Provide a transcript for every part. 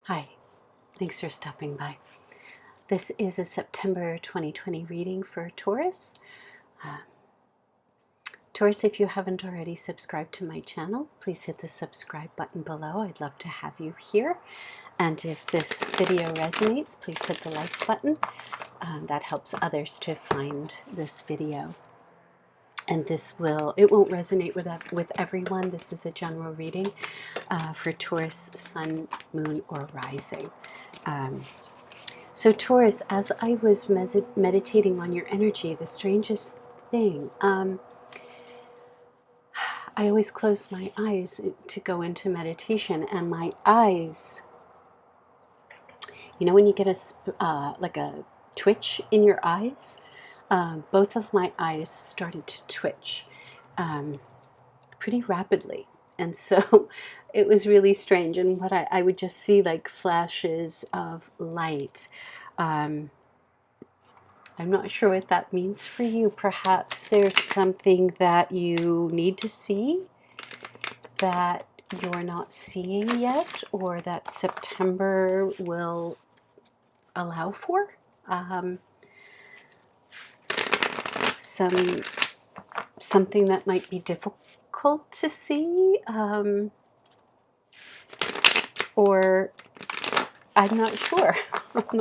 Hi, thanks for stopping by. This is a September 2020 reading for Taurus. Taurus, if you haven't already subscribed to my channel, please hit the subscribe button below. I'd love to have you here. And if this video resonates, please hit the like button. That helps others to find this video. And it won't resonate with everyone. This is a general reading for Taurus, Sun, Moon, or Rising. So Taurus, as I was meditating on your energy, the strangest thing, I always close my eyes to go into meditation, and my eyes, when you get like a twitch in your eyes, both of my eyes started to twitch pretty rapidly. And so it was really strange. And what I would just see like flashes of light. I'm not sure what that means for you. Perhaps there's something that you need to see that you're not seeing yet, or that September will allow for. Something that might be difficult to see, or I'm not sure.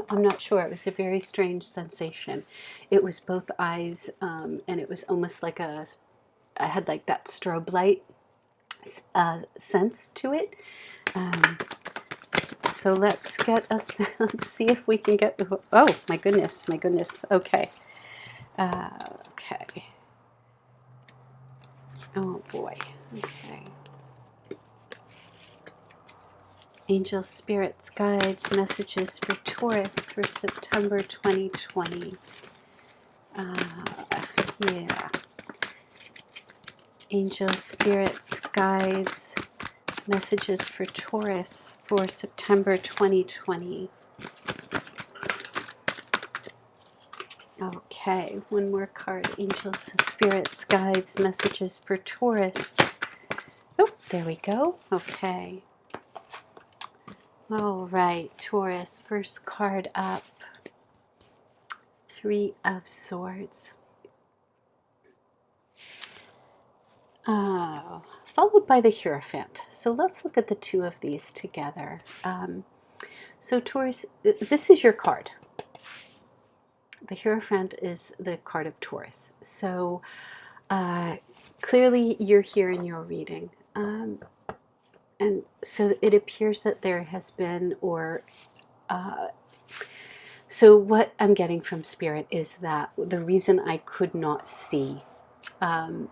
I'm not sure. It was a very strange sensation. It was both eyes, and it was almost like I had like that strobe light sense to it. So let's let's see if we can get, oh my goodness, okay. Okay. Oh boy, okay. Angel, spirits, guides, messages for Taurus for September 2020. Yeah. Angel, spirits, guides, messages for Taurus for September 2020. Okay, one more card. Angels, spirits, guides, messages for Taurus. Oh, there we go. Okay. All right, Taurus, first card up. Three of Swords. Followed by the Hierophant. So let's look at the two of these together. So Taurus, this is your card. The Hierophant is the card of Taurus. So clearly you're here in your reading. And so it appears that there has been, so what I'm getting from Spirit is that the reason I could not see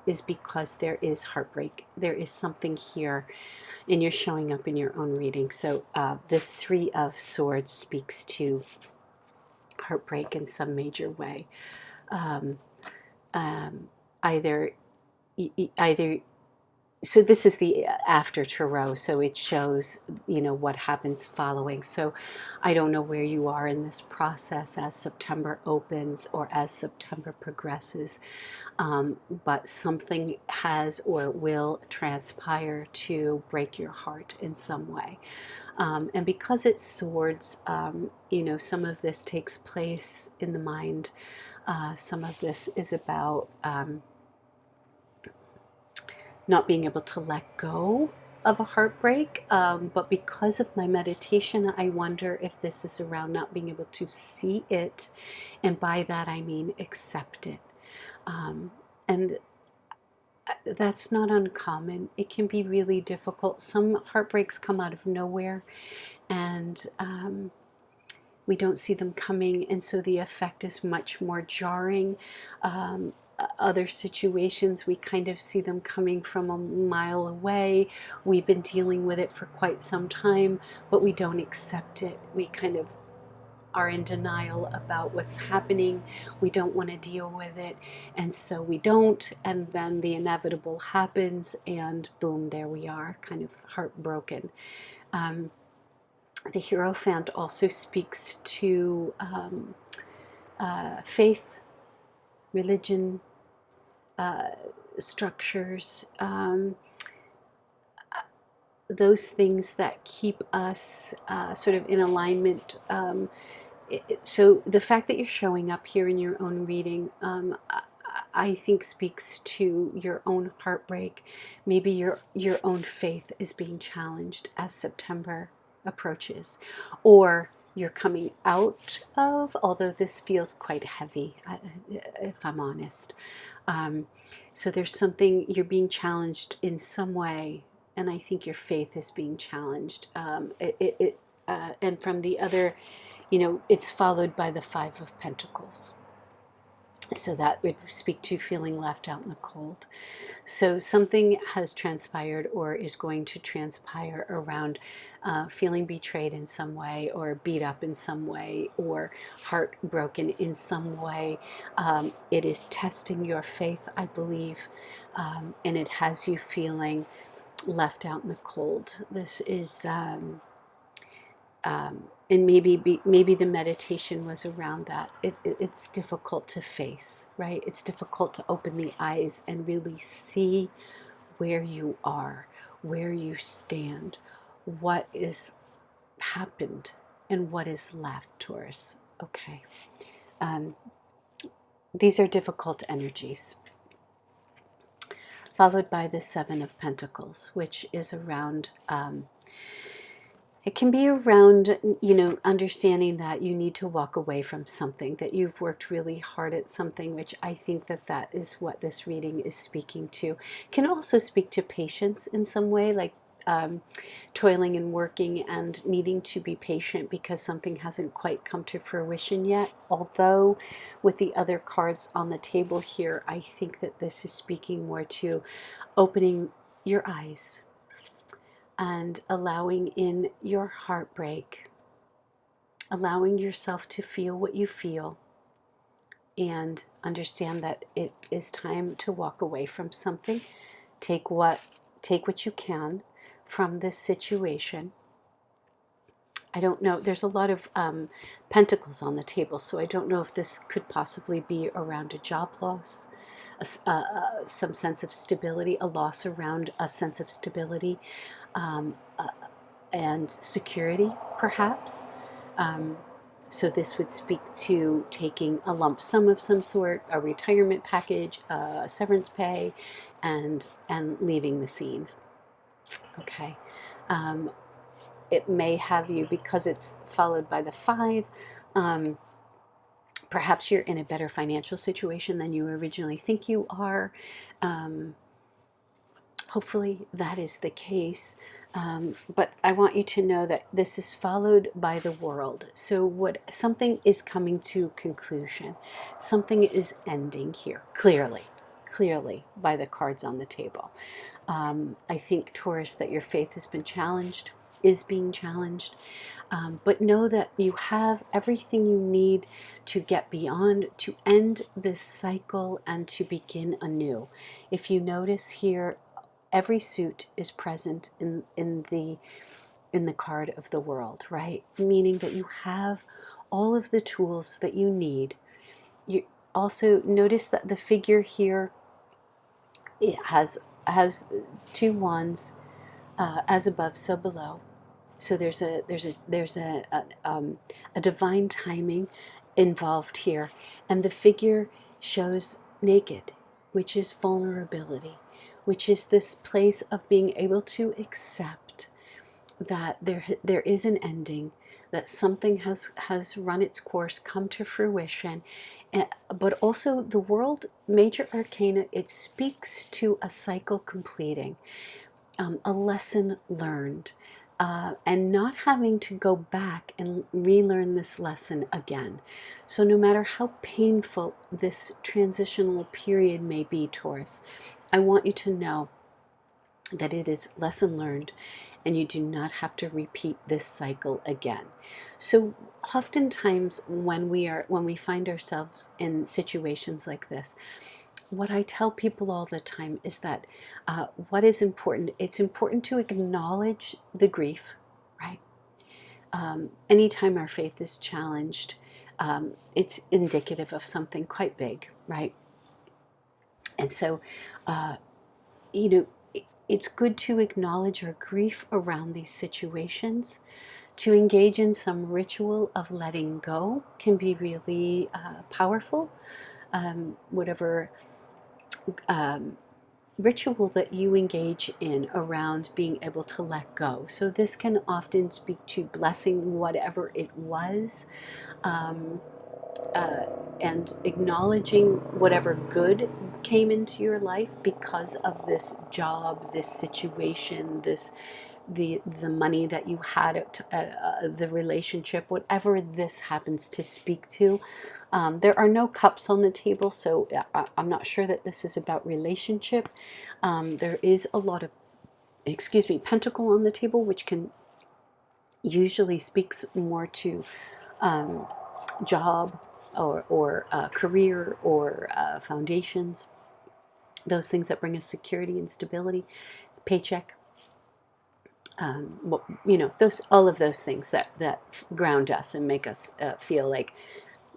is because there is heartbreak. There is something here, and you're showing up in your own reading. So this Three of Swords speaks to heartbreak in some major way. Either so this is the after tarot, so it shows what happens following. So I don't know where you are in this process as September opens or as September progresses, but something has or will transpire to break your heart in some way. And because it's swords, some of this takes place in the mind. Some of this is about not being able to let go of a heartbreak, but because of my meditation, I wonder if this is around not being able to see it, and by that I mean accept it. And that's not uncommon. It can be really difficult. Some heartbreaks come out of nowhere, and we don't see them coming, and so the effect is much more jarring. Other situations, we kind of see them coming from a mile away. We've been dealing with it for quite some time, but we don't accept it. We kind of are in denial about what's happening. We don't want to deal with it, and so we don't, and then the inevitable happens, and boom, there we are, kind of heartbroken. The Hierophant also speaks to faith, religion, structures. those things that keep us sort of in alignment. So the fact that you're showing up here in your own reading, I think speaks to your own heartbreak. Maybe your own faith is being challenged as September approaches, or you're coming out of, although this feels quite heavy, if I'm honest. So there's something, you're being challenged in some way, and I think your faith is being challenged. And from the other, it's followed by the Five of Pentacles. So that would speak to feeling left out in the cold. So something has transpired or is going to transpire around feeling betrayed in some way, or beat up in some way, or heartbroken in some way. It is testing your faith, I believe, and it has you feeling left out in the cold. This is... and maybe the meditation was around that. It's difficult to face, right? It's difficult to open the eyes and really see where you are, where you stand, what is happened, and what is left, Taurus. Okay. These are difficult energies. Followed by the Seven of Pentacles, which is around... it can be around, understanding that you need to walk away from something, that you've worked really hard at something, which I think that is what this reading is speaking to. It can also speak to patience in some way, like toiling and working and needing to be patient because something hasn't quite come to fruition yet. Although with the other cards on the table here, I think that this is speaking more to opening your eyes and allowing in your heartbreak, allowing yourself to feel what you feel, and understand that it is time to walk away from something. Take what you can from this situation. I don't know, there's a lot of pentacles on the table, so I don't know if this could possibly be around a job loss, some sense of stability, a loss around a sense of stability, and security, perhaps. So this would speak to taking a lump sum of some sort, a retirement package, severance pay, and leaving the scene. Okay. It may have you, because it's followed by the five, perhaps you're in a better financial situation than you originally think you are. Hopefully that is the case. But I want you to know that this is followed by the World. So something is coming to conclusion. Something is ending here, clearly by the cards on the table. I think, Taurus, that your faith has been challenged, is being challenged. But know that you have everything you need to get beyond, to end this cycle and to begin anew. If you notice here, every suit is present in the card of the World, right? Meaning that you have all of the tools that you need. You also notice that the figure here, it has two wands, as above, so below. So there's a divine timing involved here, and the figure shows naked, which is vulnerability, which is this place of being able to accept that there is an ending, that something has run its course, come to fruition. But also the World, major arcana, it speaks to a cycle completing, a lesson learned, and not having to go back and relearn this lesson again. So no matter how painful this transitional period may be, Taurus, I want you to know that it is lesson learned, and you do not have to repeat this cycle again. So oftentimes when we find ourselves in situations like this, what I tell people all the time is that what is important, it's important to acknowledge the grief, right? Anytime our faith is challenged, it's indicative of something quite big, right? And so, you know, it's good to acknowledge your grief around these situations. To engage in some ritual of letting go can be really powerful. Whatever ritual that you engage in around being able to let go. So, this can often speak to blessing whatever it was, um, uh, and acknowledging whatever good came into your life because of this job, this situation, the money that you had, the relationship, whatever this happens to speak to. There are no cups on the table, so I'm not sure that this is about relationship. There is a lot of, excuse me, pentacle on the table, which can usually speaks more to job or career or foundations, those things that bring us security and stability, paycheck, those, all of those things that ground us and make us feel like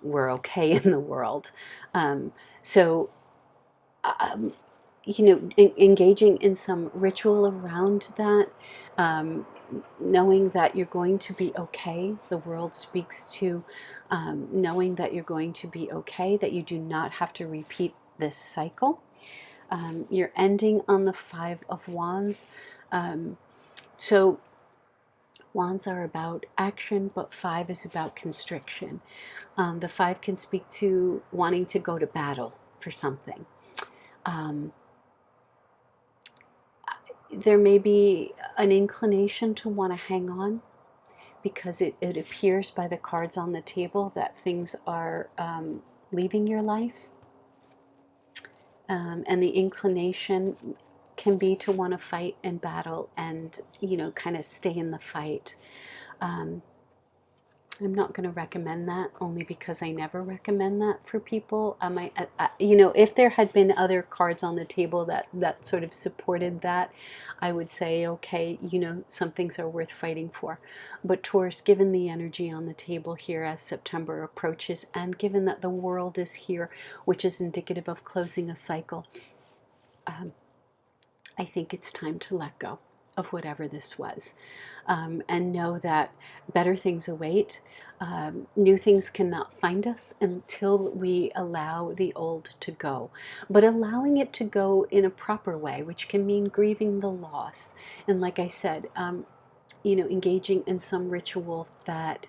we're okay in the world. Um, so, um, engaging in some ritual around that, um, knowing that you're going to be okay. The world speaks to knowing that you're going to be okay, that you do not have to repeat this cycle. You're ending on the Five of Wands. So Wands are about action, but five is about constriction. The five can speak to wanting to go to battle for something. Um, there may be an inclination to want to hang on because it appears by the cards on the table that things are leaving your life. And the inclination can be to want to fight and battle and, kind of stay in the fight. I'm not going to recommend that, only because I never recommend that for people. If there had been other cards on the table that sort of supported that, I would say, okay, some things are worth fighting for. But Taurus, given the energy on the table here as September approaches, and given that the world is here, which is indicative of closing a cycle, I think it's time to let go of whatever this was, and know that better things await. New things cannot find us until we allow the old to go. But allowing it to go in a proper way, which can mean grieving the loss. And like I said, engaging in some ritual that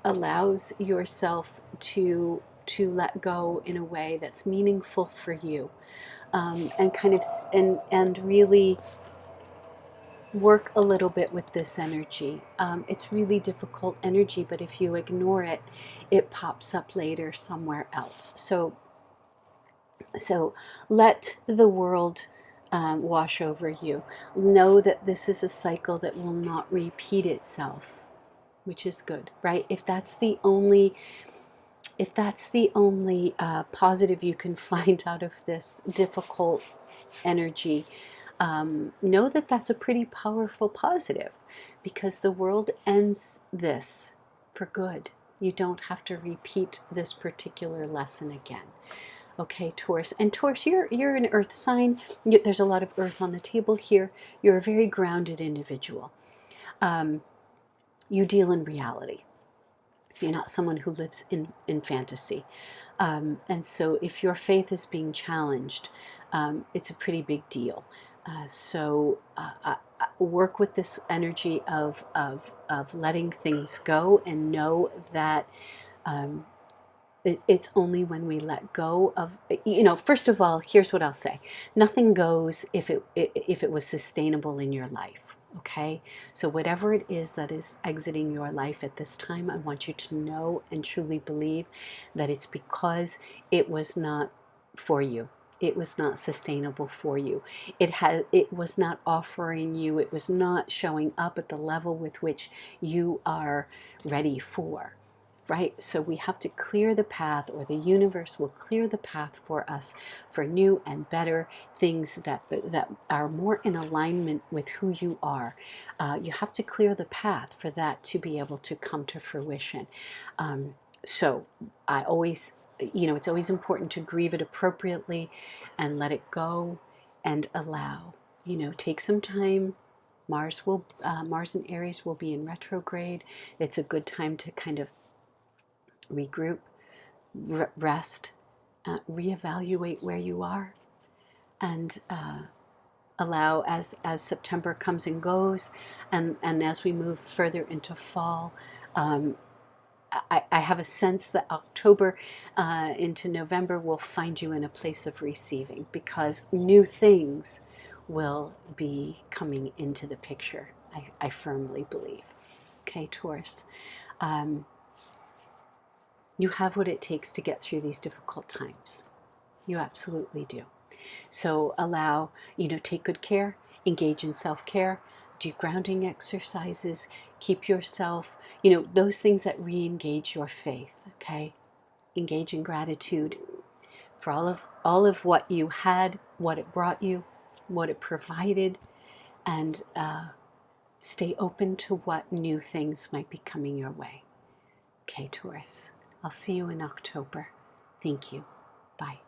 allows yourself to let go in a way that's meaningful for you, and kind of and really work a little bit with this energy. It's really difficult energy, but if you ignore it, it pops up later somewhere else. So let the world wash over you. Know that this is a cycle that will not repeat itself, which is good, right? If that's the only positive you can find out of this difficult energy, know that that's a pretty powerful positive, because the world ends this for good. You don't have to repeat this particular lesson again. Okay, Taurus. And Taurus, you're an earth sign. There's a lot of earth on the table here. You're a very grounded individual. You deal in reality. You're not someone who lives in fantasy. And so if your faith is being challenged, it's a pretty big deal. Work with this energy of letting things go, and know that it's only when we let go of, first of all, here's what I'll say. Nothing goes if it was sustainable in your life. Okay, so whatever it is that is exiting your life at this time, I want you to know and truly believe that it's because it was not for you. It was not sustainable for you. It was not offering you. It was not showing up at the level with which you are ready for. Right? So we have to clear the path, or the universe will clear the path for us for new and better things that are more in alignment with who you are. You have to clear the path for that to be able to come to fruition. So I always, it's always important to grieve it appropriately and let it go and allow. take some time. Mars and Aries will be in retrograde. It's a good time to kind of regroup, rest, reevaluate where you are, and allow as September comes and goes, and as we move further into fall. I have a sense that October into November will find you in a place of receiving, because new things will be coming into the picture. I firmly believe. Okay, Taurus. You have what it takes to get through these difficult times. You absolutely do. So allow, take good care, engage in self-care, do grounding exercises, keep yourself, those things that re-engage your faith, okay? Engage in gratitude for all of what you had, what it brought you, what it provided, and stay open to what new things might be coming your way. Okay, Taurus. I'll see you in October. Thank you. Bye.